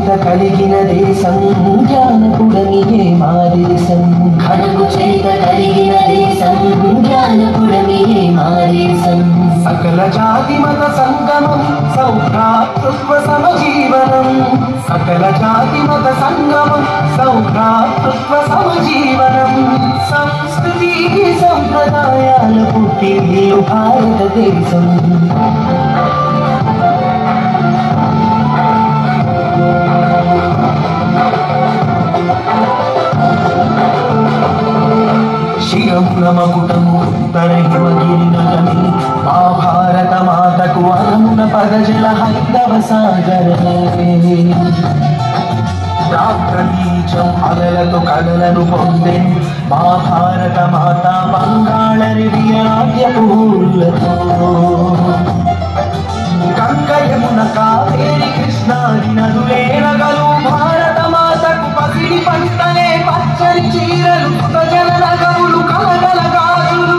చేత కలిగిన దేశం జ్ఞానపురమియే మా దేశం కడుపు చేత కలిగిన దేశం జ్ఞానపురమియే మా దేశం సకల జాతి మత సంగమం సౌభ్రాతృత్వ సమజీవనం సకల జాతి మత సంగమం సౌభ్రాతృత్వ సమజీవనం సంస్కృతి సంప్రదాయాల పుట్టిల్లు భారతదేశం శిరమునమకుటము తరహిమగిరినగని మా భారత మాతకు అరమున పదజల హైందవ సాగరమే ప్రాప్రతీచం అలలతో కలలను పొందెను మా భారత మాత బంగాళరివియ నాట్యపూలతో గంగయమున కావేరి కృష్ణాది నదులే నగలు భారత మాతకు పసిడి పంటలే పచ్చని చీరలు సుతజల నగములు కలగల గాజులు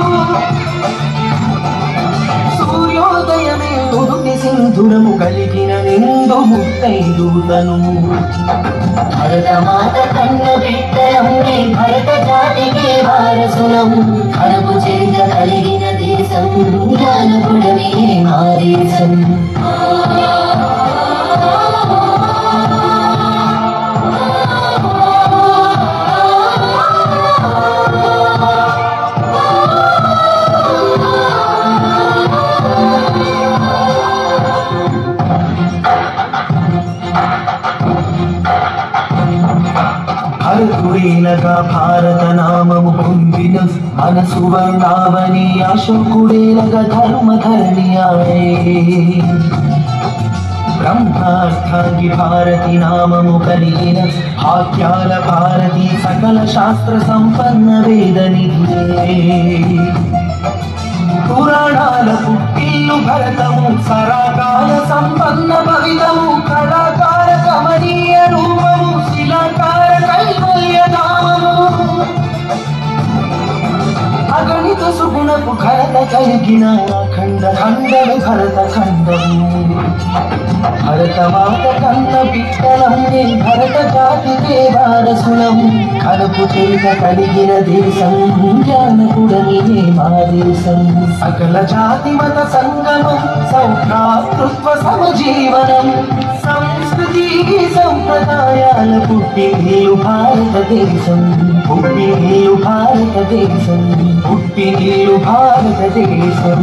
సూర్యోదయమే నుదుటి సింధురము కలిగిన నిండు ముత్తైదుతను భరత మాత కన్న బిడ్డలం భరత జాతికి వారసులం కడుపు చేత కలిగిన దేశం జ్ఞానపురమియే మా దేశం భరతుడేనగా భారత నామము పొందిన మన సువర్ణావని అశోకుడేనగా ధర్మధర్మియాయే బ్రహ్మార్థాంగి భారతి నామము కలిగిన భాగ్యాల భారతి సకల శాస్త్ర సంపన్న వేదనిధియే పురాణాల పుట్టిల్లు భరతము సరాకాల సంపన్న భవితము కళాకార కమనీయ రూపము శిలాకార కైవల్య ధామము అగణిత సుగుణపు ఘనత కలిగిన ఖండ ఖండలు భరత ఖండము భరత మాత కన్న బిడ్డలం భరత జాతికే వారసులం కడుపు చేత కలిగిన దేశం జ్ఞానపురమియే మా దేశం సకల జాతి మత సంగమం సౌభ్రాతృత్వ సమజీవనం సంస్కృతి సంప్రదాయాల పుట్టిల్లు భారతదేశం పుట్టిల్లు భారతదేశం పుట్టిల్లు భారతదేశం